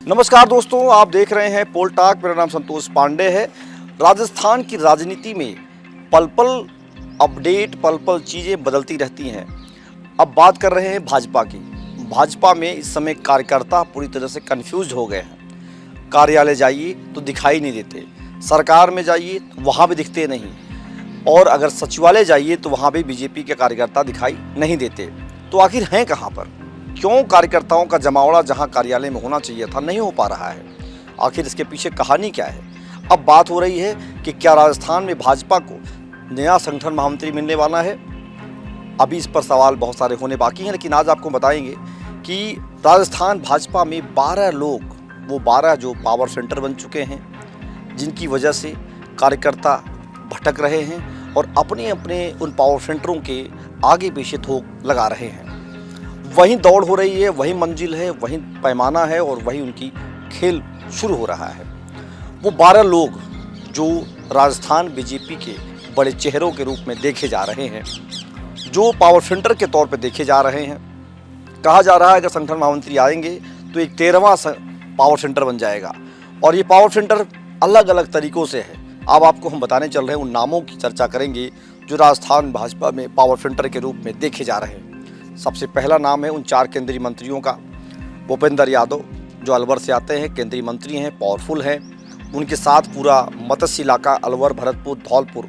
नमस्कार दोस्तों, आप देख रहे हैं पोल टॉक। मेरा नाम संतोष पांडे है। राजस्थान की राजनीति में पल पल अपडेट, पल पल चीज़ें बदलती रहती हैं। अब बात कर रहे हैं भाजपा की। भाजपा में इस समय कार्यकर्ता पूरी तरह से कंफ्यूज हो गए हैं। कार्यालय जाइए तो दिखाई नहीं देते, सरकार में जाइए तो वहाँ भी दिखते नहीं, और अगर सचिवालय जाइए तो वहाँ भी बीजेपी के कार्यकर्ता दिखाई नहीं देते। तो आखिर हैं कहाँ पर? क्यों कार्यकर्ताओं का जमावड़ा जहां कार्यालय में होना चाहिए था नहीं हो पा रहा है? आखिर इसके पीछे कहानी क्या है? अब बात हो रही है कि क्या राजस्थान में भाजपा को नया संगठन महामंत्री मिलने वाला है। अभी इस पर सवाल बहुत सारे होने बाकी हैं, लेकिन आज आपको बताएंगे कि राजस्थान भाजपा में 12 लोग, वो 12 जो पावर सेंटर बन चुके हैं, जिनकी वजह से कार्यकर्ता भटक रहे हैं और अपने अपने उन पावर सेंटरों के आगे पीछे थोक लगा रहे हैं। वहीं दौड़ हो रही है, वहीं मंजिल है, वहीं पैमाना है और वहीं उनकी खेल शुरू हो रहा है। वो 12 लोग जो राजस्थान बीजेपी के बड़े चेहरों के रूप में देखे जा रहे हैं, जो पावर सेंटर के तौर पे देखे जा रहे हैं। कहा जा रहा है अगर संगठन महामंत्री आएंगे तो एक 13वां पावर सेंटर बन जाएगा, और ये पावर सेंटर अलग अलग तरीक़ों से है। अब आपको हम बताने चल रहे हैं, उन नामों की चर्चा करेंगे जो राजस्थान भाजपा में पावर सेंटर के रूप में देखे जा रहे हैं। सबसे पहला नाम है उन 4 केंद्रीय मंत्रियों का, भूपेंद्र यादव, जो अलवर से आते हैं, केंद्रीय मंत्री हैं, पावरफुल हैं। उनके साथ पूरा मत्स्य इलाका अलवर, भरतपुर, धौलपुर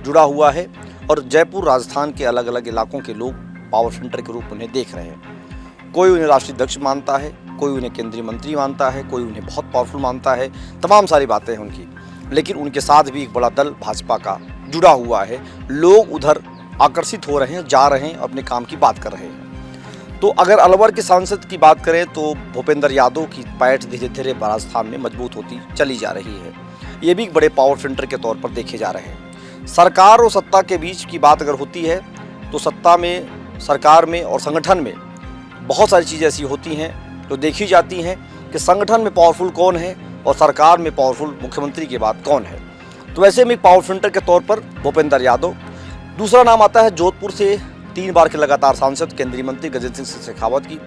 जुड़ा हुआ है, और जयपुर, राजस्थान के अलग अलग इलाकों के लोग पावर सेंटर के रूप में उन्हें देख रहे हैं। कोई उन्हें राष्ट्रीय अध्यक्ष मानता है, कोई उन्हें केंद्रीय मंत्री मानता है, कोई उन्हें बहुत पावरफुल मानता है। तमाम सारी बातें हैं उनकी, लेकिन उनके साथ भी एक बड़ा दल भाजपा का जुड़ा हुआ है। लोग उधर आकर्षित हो रहे हैं, जा रहे हैं, अपने काम की बात कर रहे हैं। तो अगर अलवर के सांसद की बात करें तो भूपेंद्र यादव की पैठ धीरे धीरे राजस्थान में मजबूत होती चली जा रही है। ये भी एक बड़े पावर सेंटर के तौर पर देखे जा रहे हैं। सरकार और सत्ता के बीच की बात अगर होती है तो सत्ता में, सरकार में और संगठन में बहुत सारी चीज़ें ऐसी होती हैं जो देखी जाती हैं कि संगठन में पावरफुल कौन है और सरकार में पावरफुल मुख्यमंत्री के बाद कौन है। तो वैसे में पावर सेंटर के तौर पर भूपेंद्र यादव। दूसरा नाम आता है जोधपुर से 3 बार के लगातार सांसद, केंद्रीय मंत्री गजेंद्र सिंह शेखावत की।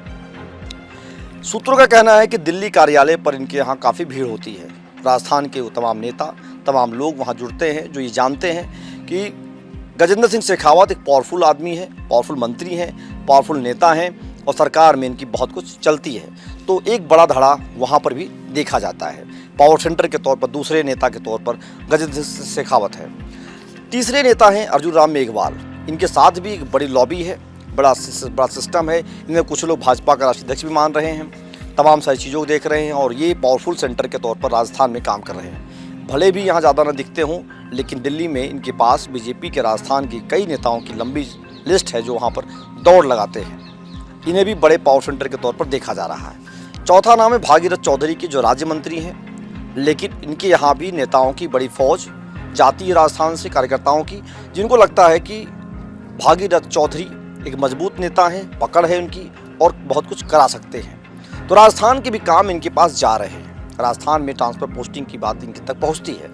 सूत्रों का कहना है कि दिल्ली कार्यालय पर इनके यहाँ काफ़ी भीड़ होती है। राजस्थान के वो तमाम नेता, तमाम लोग वहाँ जुड़ते हैं जो ये जानते हैं कि गजेंद्र सिंह शेखावत एक पावरफुल आदमी है, पावरफुल मंत्री हैं, पावरफुल नेता हैं, और सरकार में इनकी बहुत कुछ चलती है। तो एक बड़ा धड़ा वहाँ पर भी देखा जाता है। पावर सेंटर के तौर पर दूसरे नेता के तौर पर गजेंद्र सिंह शेखावत है। तीसरे नेता हैं अर्जुन राम मेघवाल। इनके साथ भी एक बड़ी लॉबी है, बड़ा सिस्टम है। इन्हें कुछ लोग भाजपा का राष्ट्रीय अध्यक्ष भी मान रहे हैं। तमाम सारी चीज़ों को देख रहे हैं, और ये पावरफुल सेंटर के तौर पर राजस्थान में काम कर रहे हैं। भले भी यहाँ ज़्यादा न दिखते हों, लेकिन दिल्ली में इनके पास बीजेपी के राजस्थान की कई नेताओं की लंबी लिस्ट है जो वहाँ पर दौड़ लगाते हैं। इन्हें भी बड़े पावर सेंटर के तौर पर देखा जा रहा है। चौथा नाम है भागीरथ चौधरी की, जो राज्य मंत्री हैं, लेकिन इनके यहाँ भी नेताओं की बड़ी फौज जाती है राजस्थान से, कार्यकर्ताओं की, जिनको लगता है कि भागीरथ चौधरी एक मजबूत नेता हैं, पकड़ है उनकी, और बहुत कुछ करा सकते हैं। तो राजस्थान के भी काम इनके पास जा रहे हैं। राजस्थान में ट्रांसफर पोस्टिंग की बात इनके तक पहुंचती है।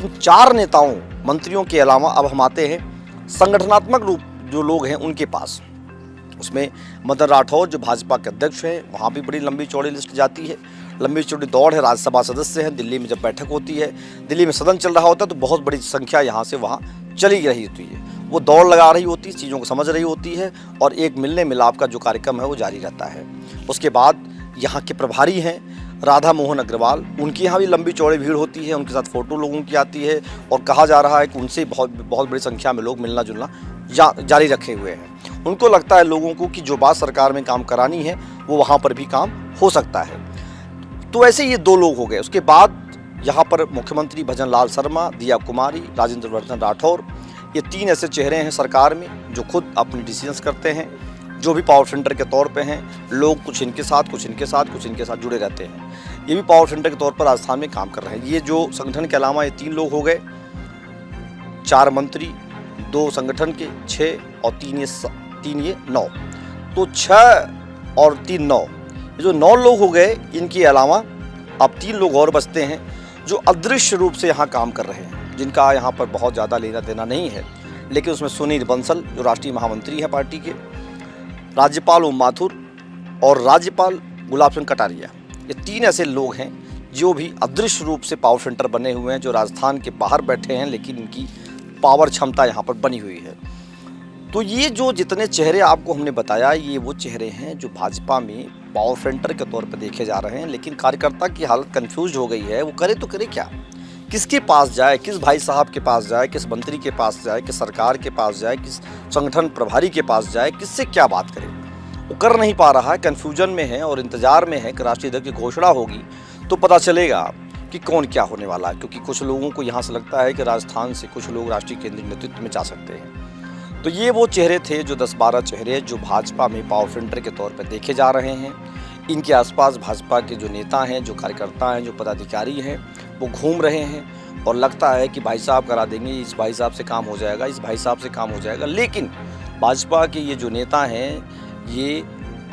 इन 4 नेताओं, मंत्रियों के अलावा अब हम आते हैं संगठनात्मक रूप जो लोग हैं उनके पास। उसमें मदन राठौर जो भाजपा के अध्यक्ष हैं, वहाँ भी बड़ी लंबी चौड़ी लिस्ट जाती है, लंबी चौड़ी दौड़ है। राज्यसभा सदस्य हैं, दिल्ली में जब बैठक होती है, दिल्ली में सदन चल रहा होता है, तो बहुत बड़ी संख्या यहाँ से वहाँ चली रही होती है। वो दौड़ लगा रही होती है, चीज़ों को समझ रही होती है, और एक मिलने मिलाप का जो कार्यक्रम है वो जारी रहता है। उसके बाद यहाँ के प्रभारी हैं राधा मोहन अग्रवाल, उनके यहाँ भी लंबी चौड़ी भीड़ होती है, उनके साथ फ़ोटो लोगों की आती है, और कहा जा रहा है कि उनसे बहुत बड़ी संख्या में लोग मिलना जुलना जारी रखे हुए हैं। उनको लगता है लोगों को कि जो बात सरकार में काम करानी है वो वहाँ पर भी काम हो सकता है। तो ऐसे ये 2 लोग हो गए। उसके बाद यहाँ पर मुख्यमंत्री भजन लाल शर्मा, दिया कुमारी, राजेंद्र वर्धन राठौर, ये 3 ऐसे चेहरे हैं सरकार में जो खुद अपने डिसीजंस करते हैं, जो भी पावर सेंटर के तौर पे हैं। लोग कुछ इनके साथ, कुछ इनके साथ, कुछ इनके साथ जुड़े रहते हैं। ये भी पावर सेंटर के तौर पर राजस्थान में काम कर रहे हैं। ये जो संगठन के अलावा ये 3 लोग हो गए, 4 मंत्री, 2 संगठन के, 6 और 3 ये 9। तो 6 और 3 9, ये जो 9 लोग हो गए, इनके अलावा अब 3 लोग और बचते हैं जो अदृश्य रूप से यहाँ काम कर रहे हैं, जिनका यहाँ पर बहुत ज़्यादा लेना देना नहीं है। लेकिन उसमें सुनील बंसल जो राष्ट्रीय महामंत्री हैं पार्टी के, राज्यपाल ओम माथुर और राज्यपाल गुलाब चंद कटारिया, ये 3 ऐसे लोग हैं जो भी अदृश्य रूप से पावर सेंटर बने हुए हैं, जो राजस्थान के बाहर बैठे हैं, लेकिन इनकी पावर क्षमता यहाँ पर बनी हुई है। तो ये जो जितने चेहरे आपको हमने बताया, ये वो चेहरे हैं जो भाजपा में पावर सेंटर के तौर पर देखे जा रहे हैं, लेकिन कार्यकर्ता की हालत कंफ्यूज हो गई है। वो करे तो करे क्या, किसके पास जाए, किस भाई साहब के पास जाए, किस मंत्री के पास जाए, किस सरकार के पास जाए, किस संगठन प्रभारी के पास जाए, किससे क्या बात करे, वो कर नहीं पा रहा है, कन्फ्यूजन में है और इंतजार में है कि राष्ट्रीय अध्यक्ष की घोषणा होगी तो पता चलेगा कि कौन क्या होने वाला है। क्योंकि कुछ लोगों को यहाँ से लगता है कि राजस्थान से कुछ लोग राष्ट्रीय केंद्रीय नेतृत्व में जा सकते हैं। तो ये वो चेहरे थे, जो 10-12 चेहरे जो भाजपा में पावर सेंटर के तौर पर देखे जा रहे हैं। इनके आसपास भाजपा के जो नेता हैं, जो कार्यकर्ता हैं, जो पदाधिकारी हैं, वो घूम रहे हैं और लगता है कि भाई साहब करा देंगे, इस भाई साहब से काम हो जाएगा, इस भाई साहब से काम हो जाएगा। लेकिन भाजपा के ये जो नेता हैं, ये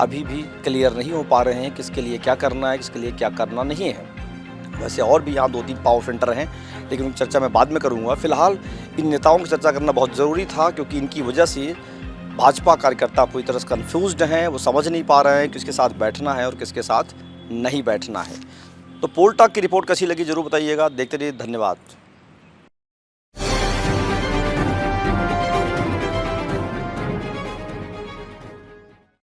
अभी भी क्लियर नहीं हो पा रहे हैं किसके लिए क्या करना है, किसके लिए क्या करना नहीं है। वैसे और भी यहाँ 2-3 पावर सेंटर हैं, लेकिन उनकी चर्चा मैं बाद में करूँगा। फिलहाल इन नेताओं की चर्चा करना बहुत ज़रूरी था, क्योंकि इनकी वजह से भाजपा कार्यकर्ता पूरी तरह से कन्फ्यूज्ड हैं। वो समझ नहीं पा रहे हैं किसके साथ बैठना है और किसके साथ नहीं बैठना है। तो पोल टॉक की रिपोर्ट कैसी लगी ज़रूर बताइएगा। देखते रहिए, धन्यवाद।